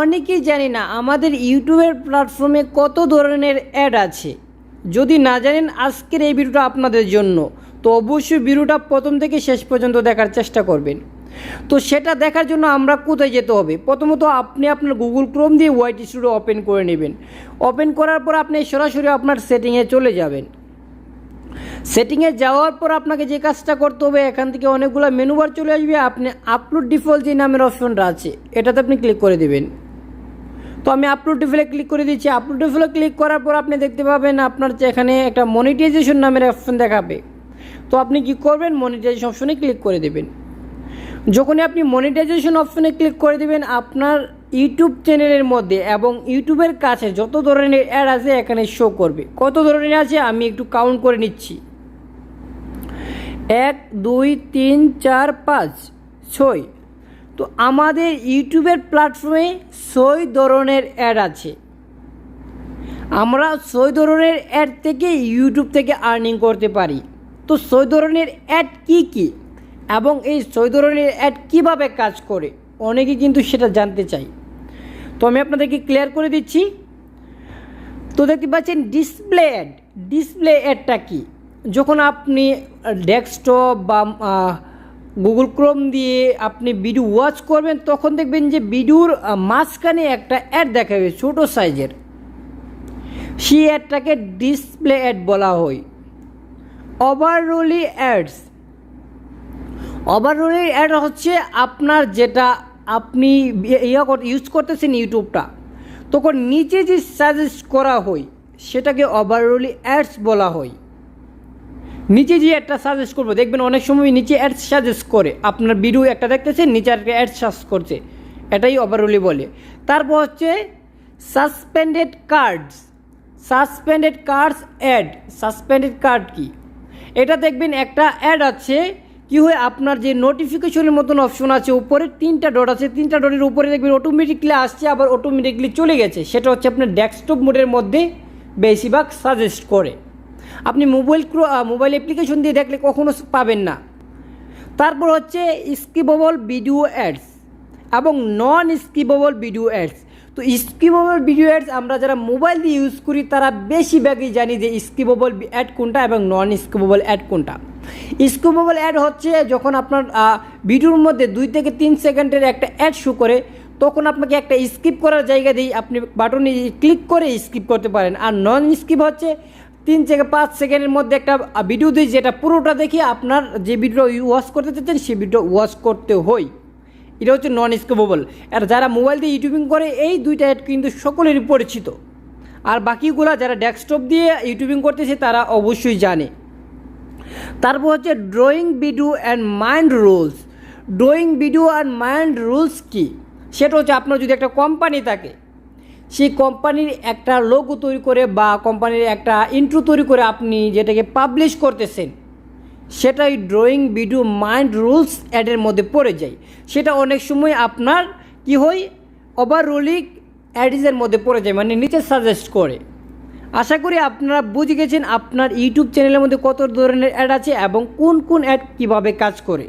অনেকেই জানি না আমাদের ইউটিউবের প্ল্যাটফর্মে কত ধরনের অ্যাড আছে। যদি না জানেন আজকের এই ভিডিওটা আপনাদের জন্য, তো অবশ্যই ভিডিওটা প্রথম থেকে শেষ পর্যন্ত দেখার চেষ্টা করবেন। তো সেটা দেখার জন্য আমরা কোথায় যেতে হবে? প্রথমত আপনি আপনার গুগল ক্রোম দিয়ে ওয়াইট স্টুডিও ওপেন করে নেবেন। ওপেন করার পর আপনি সরাসরি আপনার সেটিংয়ে চলে যাবেন। সেটিংয়ে যাওয়ার পর আপনাকে যে কাজটা করতে হবে, এখান থেকে অনেকগুলো মেনু বার চলে আসবে। আপনি আপলোড ডিফল্ট যে নামের অপশনটা আছে এটাতে আপনি ক্লিক করে দেবেন। তো আমি আপলোড ডিফল্টে ক্লিক করে দিচ্ছি। আপলোড ডিফল্টে ক্লিক করার পর আপনি দেখতে পাবেন আপনার এখানে একটা মনিটাইজেশন নামের অপশন দেখাবে। তো আপনি কি করবেন, মনিটাইজেশন অপশনে ক্লিক করে দেবেন। যখনই আপনি মনিটাইজেশন অপশনে ক্লিক করে দেবেন, আপনার ইউটিউব চ্যানেলের মধ্যে এবং ইউটিউবের কাছে যত ধরনের অ্যাড আছে এখানে শো করবে। কত ধরনের আছে আমি একটু কাউন্ট করে নিচ্ছি। 1 2 3 4 5 6। তো আমাদের ইউটিউবের প্ল্যাটফর্মে 6 ধরনের অ্যাড আছে। আমরা 6 ধরনের অ্যাড থেকে ইউটিউব থেকে আর্নিং করতে পারি। তো 6 ধরনের অ্যাড কী কী এবং এই 6 ধরনের অ্যাড কীভাবে কাজ করে অনেকে কিন্তু সেটা জানতে চাই। তো আমি আপনাদেরকে ক্লিয়ার করে দিচ্ছি। তো দেখতে পাচ্ছেন ডিসপ্লে অ্যাড। ডিসপ্লে অ্যাডটা কী? যখন আপনি ডেস্কটপ বা গুগল ক্রোম দিয়ে আপনি ভিডিও ওয়াচ করবেন, তখন দেখবেন যে ভিডিওর মাঝখানে একটা অ্যাড দেখাবে ছোটো সাইজের। সেই অ্যাডটাকে ডিসপ্লে অ্যাড বলা হয়। Overally ads. ওভারঅলি অ্যাড হচ্ছে আপনার যেটা আপনি ইউজ করতেছেন ইউটিউবটা, তখন নিচে যে সাজেস্ট করা হয় সেটাকে ওভারঅলি অ্যাডস বলা হয়। নিচে যে একটা সাজেস্ট করবো, দেখবেন অনেক সময় নিচে অ্যাডস সাজেস্ট করে। আপনার ভিডিও একটা দেখতেছেন, নিচে একটা অ্যাড সাজেস্ট করছে, এটাই ওভারঅলি বলে। তারপর হচ্ছে suspended cards. Suspended cards add. Suspended card কি? এটা দেখবেন একটা অ্যাড আছে, কি হয় আপনার যে নোটিফিকেশনের মতন অপশন আছে উপরে 3টা ডট আছে, 3টা ডটের উপরে দেখবেন অটোমেটিকলি আসছে, আবার অটোমেটিকলি চলে গেছে। সেটা হচ্ছে আপনার ডেস্কটপ মোডের মধ্যে বেশিরভাগ সাজেস্ট করে। আপনি মোবাইল অ্যাপ্লিকেশন দিয়ে দেখলে কখনো পাবেন না। তারপর হচ্ছে স্কিপেবল ভিডিও অ্যাডস এবং নন স্কিপেবল ভিডিও অ্যাডস। তো স্কিপেবল ভিডিও অ্যাডস আমরা যারা মোবাইল দিয়ে ইউজ করি তারা বেশিরভাগই জানি যে স্কিপেবল অ্যাড কোনটা এবং নন স্কিপেবল অ্যাড কোনটা। স্কিপেবল অ্যাড হচ্ছে যখন আপনার ভিডিওর মধ্যে 2 থেকে 3 সেকেন্ডের একটা অ্যাড শো করে, তখন আপনাকে একটা স্কিপ করার জায়গা দিয়ে আপনি বাটনে ক্লিক করে স্কিপ করতে পারেন। আর নন স্কিপ হচ্ছে 3 থেকে 5 সেকেন্ডের মধ্যে একটা ভিডিও দিয়ে যেটা পুরোটা দেখে আপনার যে ভিডিও ওয়াচ করতে চাচ্ছেন সেই ভিডিও ওয়াচ করতে হয়। এটা হচ্ছে নন স্কিপেবল। আর যারা মোবাইল দিয়ে ইউটিউবিং করে এই 2টা অ্যাড কিন্তু সকলেরই পরিচিত। আর বাকিগুলো যারা ডেস্কটপ দিয়ে ইউটিউবিং করতেছে তারা অবশ্যই জানে। তারপর হচ্ছে drawing video and mind rules. Drawing video and mind rules কি? সেটা হচ্ছে আপনার যদি একটা কোম্পানি থাকে, সেই কোম্পানির একটা লোগো তৈরি করে বা কোম্পানির একটা ইন্ট্রো তৈরি করে আপনি যেটাকে পাবলিশ করতেছেন, সেটাই ড্রয়িং ভিডিও মাইন্ড রুলস অ্যাডের মধ্যে পড়ে যায়। সেটা অনেক সময় আপনার কি হয়, ওভারঅলি অ্যাডসের মধ্যে পড়ে যায়, মানে নিচে সাজেস্ট করে। আশা করি আপনারা বুঝে গেছেন আপনার ইউটিউব চ্যানেলের মধ্যে কত ধরনের অ্যাড আছে এবং কোন কোন অ্যাড কীভাবে কাজ করে।